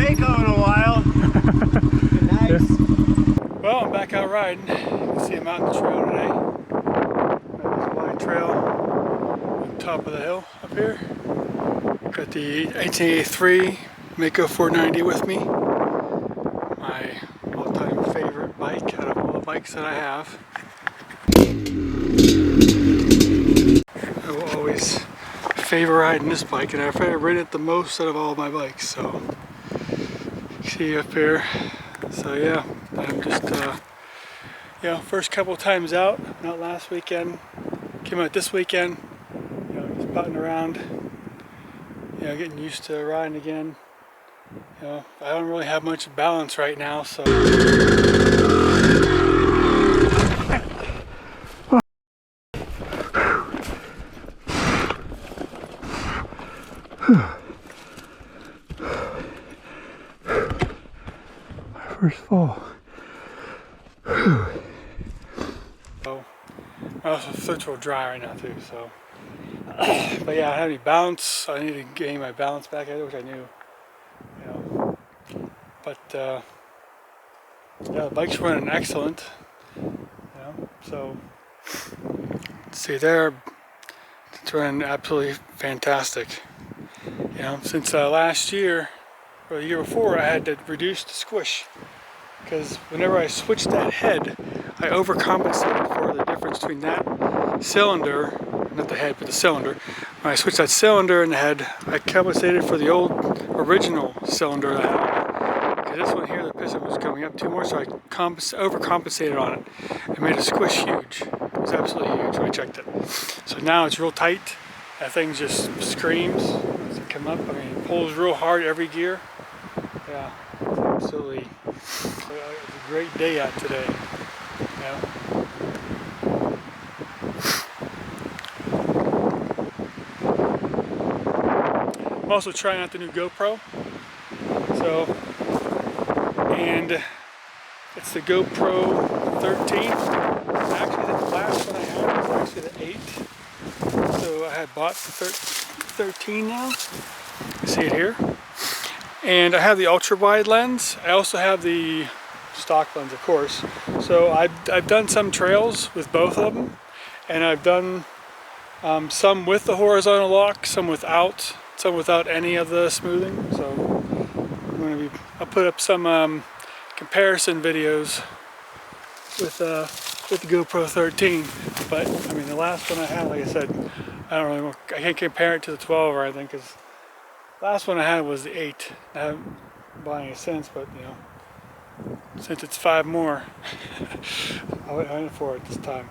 Maico in a while. Nice. Well, I'm back out riding. You can see I'm out on the trail today. Got this wide trail on top of the hill up here. Got the 1883 Maico 490 with me. My all-time favorite bike out of all the bikes that I have. I will always favor riding this bike, and I've ridden it the most out of all of my bikes. So, see up here. So yeah, I'm just you know, first couple of times out. Not last weekend. Came out this weekend. You know, just butting around. You know, getting used to riding again. You know, I don't really have much balance right now, so. First fall. So, my also third wheel dry right now too. So, but yeah, I don't have any balance. I need to gain my balance back, which I knew. You know, but yeah, the bike's running excellent. You know, so see there, it's running absolutely fantastic. You know, since last year or the year before, I had to reduce the squish. Because whenever I switched that head, I overcompensated for the difference between that cylinder, not the head, but the cylinder. When I switched that cylinder and the head, I compensated for the old original cylinder that I had. Because this one here, the piston was coming up too much, so I overcompensated on it. It made the squish huge. It was absolutely huge when I checked it. So now it's real tight. That thing just screams as it comes up. I mean, it pulls real hard every gear. Yeah, absolutely. It was a great day out today. Yeah. I'm also trying out the new GoPro. So, and it's the GoPro 13. Actually, the last one I had was actually the 8. So I had bought the 13 now. You see it here. And I have the ultra wide lens. I also have the stock lens, of course. So I've done some trails with both of them, and I've done some with the horizontal lock, some without any of the smoothing. So I'll put up some comparison videos with the GoPro 13. But I mean, the last one I had, like I said, I can't compare it to the 12 or anything, because last one I had was the 8. I haven't bought any since, but you know, since it's 5 more, I went for it this time.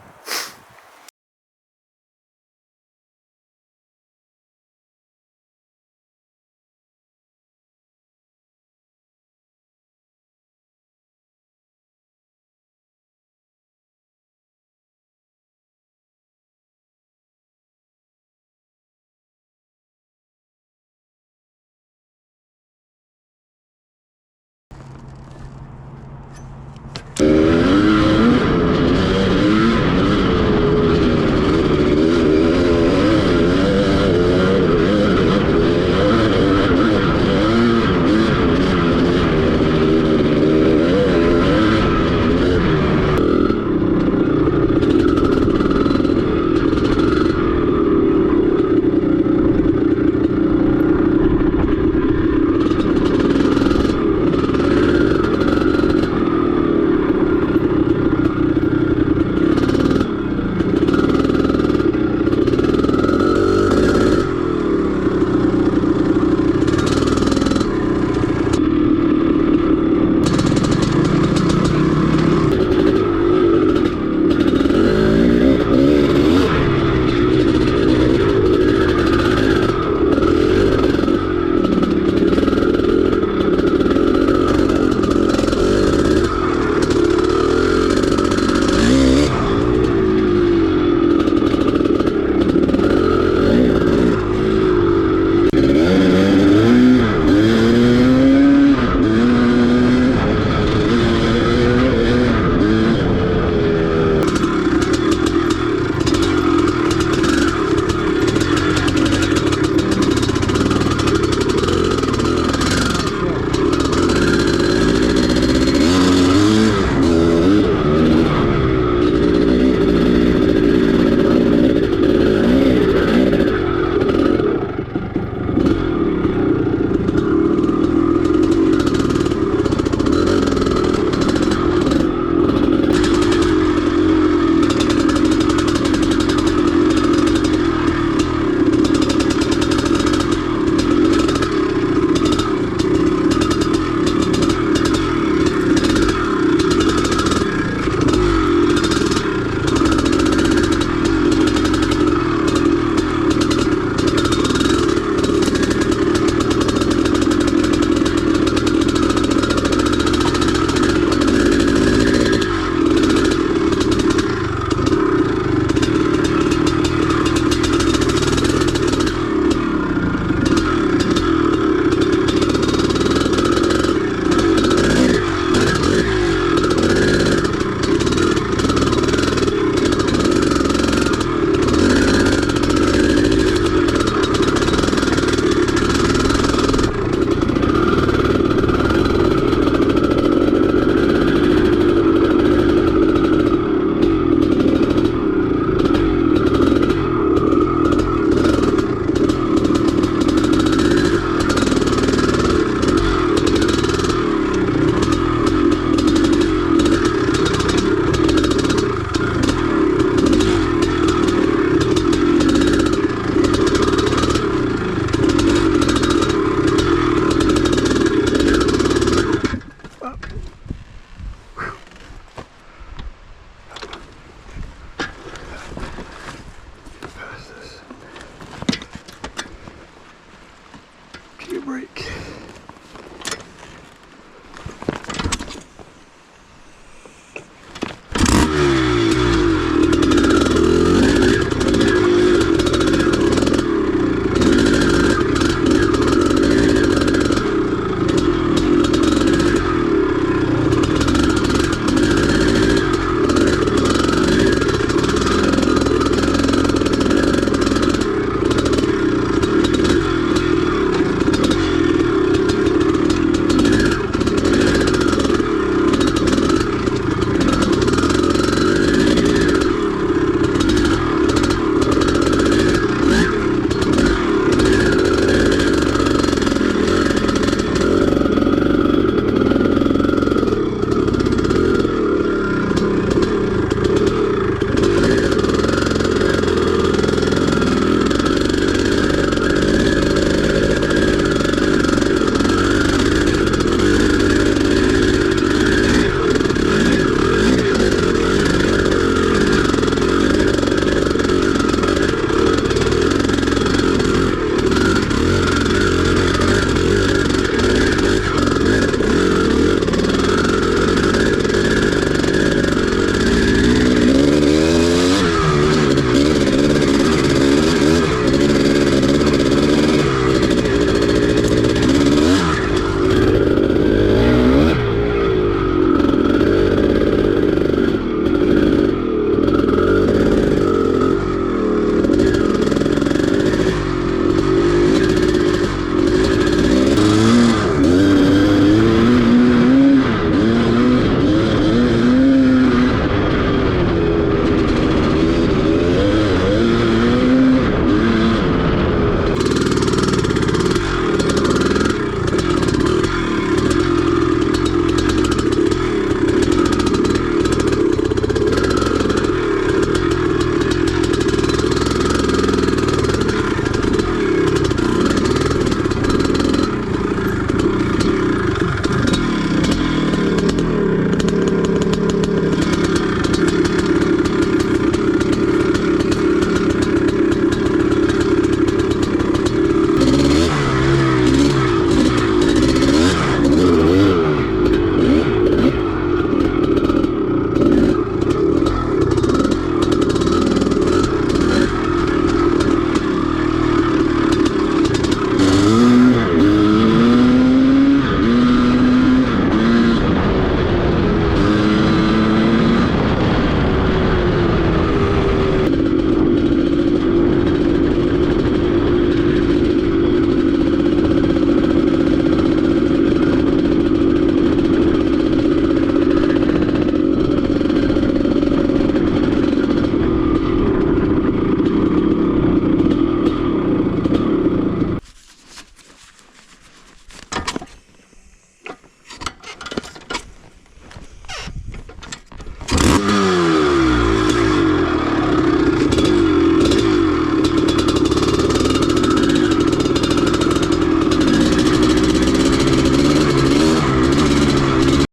bike.